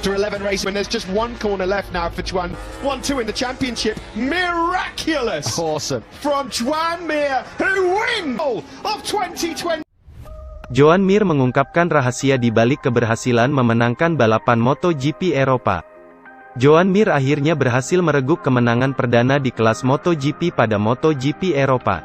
after 11 races, and there's just one corner left now for Juan. 1-2 in the championship. Miraculous! Awesome. From Joan Mir, who wins of 2020. Joan Mir mengungkapkan rahasia di balik keberhasilan memenangkan balapan MotoGP Eropa. Joan Mir akhirnya berhasil mereguk kemenangan perdana di kelas MotoGP pada MotoGP Eropa.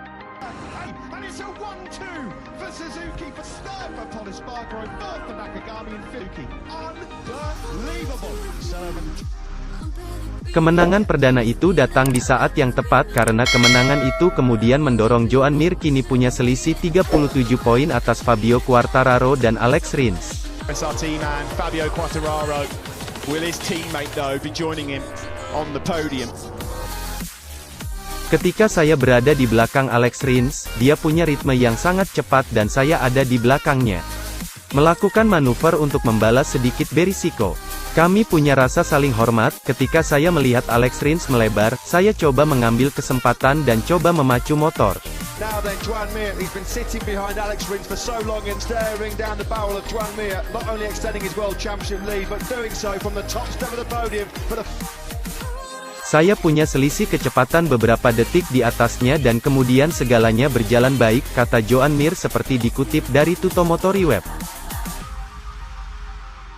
Kemenangan perdana itu datang di saat yang tepat karena kemenangan itu kemudian mendorong Joan Mir kini punya selisih 37 poin atas Fabio Quartararo dan Alex Rins. SRT man Fabio Quartararo, will his teammate though be joining him on the podium? Ketika saya berada di belakang Alex Rins, dia punya ritme yang sangat cepat dan saya ada di belakangnya. Melakukan manuver untuk membalas sedikit berisiko. Kami punya rasa saling hormat. Ketika saya melihat Alex Rins melebar, saya coba mengambil kesempatan dan coba memacu motor. Now then, Joan Mir, he's been sitting behind Alex Rins for so long and staring down the barrel of Joan Mir, not only extending his World Championship lead, but doing so from the top step of the podium for the... Saya punya selisih kecepatan beberapa detik di atasnya dan kemudian segalanya berjalan baik, kata Joan Mir seperti dikutip dari Tuttomotori Web.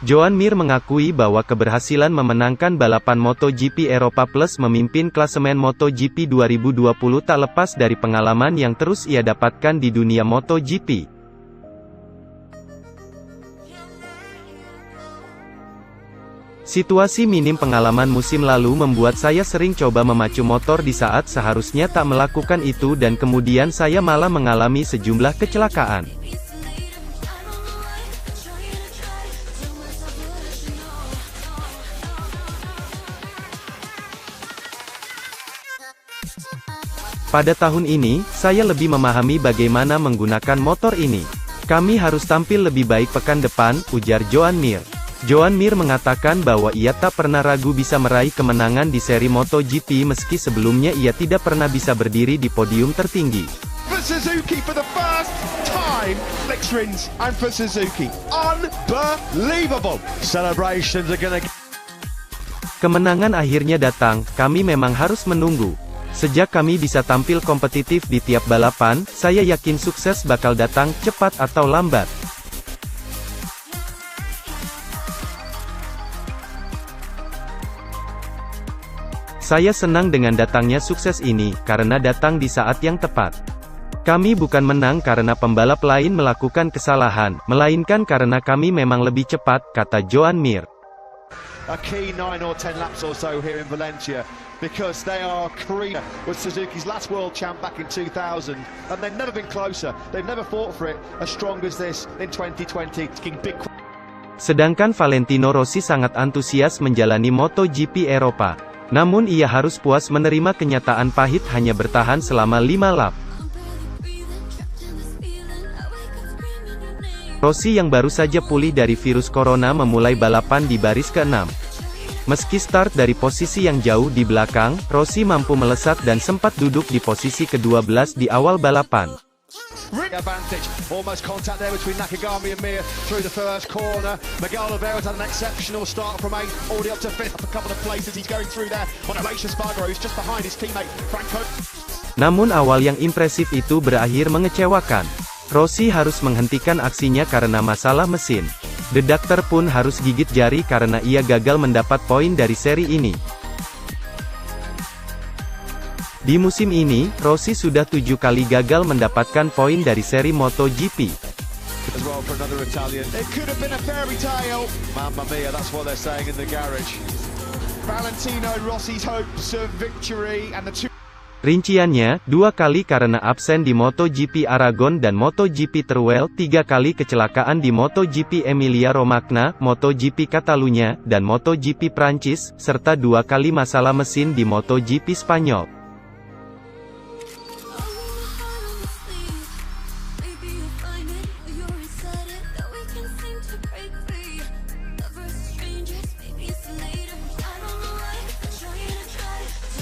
Joan Mir mengakui bahwa keberhasilan memenangkan balapan MotoGP Eropa Plus memimpin klasemen MotoGP 2020 tak lepas dari pengalaman yang terus ia dapatkan di dunia MotoGP. Situasi minim pengalaman musim lalu membuat saya sering coba memacu motor di saat seharusnya tak melakukan itu dan kemudian saya malah mengalami sejumlah kecelakaan. Pada tahun ini, saya lebih memahami bagaimana menggunakan motor ini. Kami harus tampil lebih baik pekan depan, ujar Joan Mir. Joan Mir mengatakan bahwa ia tak pernah ragu bisa meraih kemenangan di seri MotoGP meski sebelumnya ia tidak pernah bisa berdiri di podium tertinggi. For Suzuki for the first time, Alex Rins and for Suzuki, unbelievable. Celebrations are gonna... Kemenangan akhirnya datang, kami memang harus menunggu. Sejak kami bisa tampil kompetitif di tiap balapan, saya yakin sukses bakal datang, cepat atau lambat. Saya senang dengan datangnya sukses ini, karena datang di saat yang tepat. Kami bukan menang karena pembalap lain melakukan kesalahan, melainkan karena kami memang lebih cepat, kata Joan Mir. A key 9 or 10 laps or so here in Valencia, because they are Carina was Suzuki's last world champ back in 2000, and they've never been closer. They've never fought for it as strong as this in 2020. Sedangkan Valentino Rossi sangat antusias menjalani MotoGP Eropa. Namun ia harus puas menerima kenyataan pahit hanya bertahan selama 5 lap. Rossi yang baru saja pulih dari virus corona memulai balapan di baris ke-6. Meski start dari posisi yang jauh di belakang, Rossi mampu melesat dan sempat duduk di posisi ke-12 di awal balapan. Advantage, almost contact there between Nakagami and Mir through the first corner. Miguel Oliveira's had an exceptional start from 8th, already up to 5th, up a couple of places. He's going through there on Aleix Espargaro, who's just behind his teammate Franco. Namun awal yang impresif itu berakhir mengecewakan. Rossi harus menghentikan aksinya karena masalah mesin. The Doctor pun harus gigit jari karena ia gagal mendapat poin dari seri ini. Di musim ini, Rossi sudah 7 kali gagal mendapatkan poin dari seri MotoGP. As well for another Italian. It could have been a fairy tale. Mamma mia, that's what they're saying in the garage. Valentino Rossi's hopes of victory and the two... Rinciannya, 2 kali karena absen di MotoGP Aragon dan MotoGP Teruel, 3 kali kecelakaan di MotoGP Emilia-Romagna, MotoGP Catalunya, dan MotoGP Prancis, serta 2 kali masalah mesin di MotoGP Spanyol.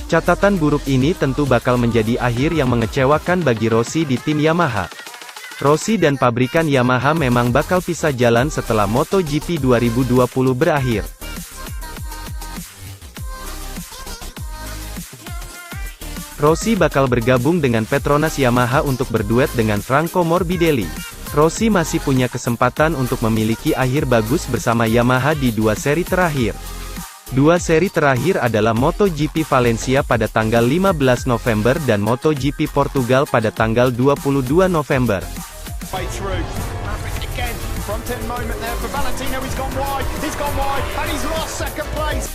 Catatan buruk ini tentu bakal menjadi akhir yang mengecewakan bagi Rossi di tim Yamaha. Rossi dan pabrikan Yamaha memang bakal pisah jalan setelah MotoGP 2020 berakhir. Rossi bakal bergabung dengan Petronas Yamaha untuk berduet dengan Franco Morbidelli. Rossi masih punya kesempatan untuk memiliki akhir bagus bersama Yamaha di 2 seri terakhir. 2 seri terakhir adalah MotoGP Valencia pada tanggal 15 November dan MotoGP Portugal pada tanggal 22 November. Front end moment there for Valentino, he's gone wide, and he's lost second place.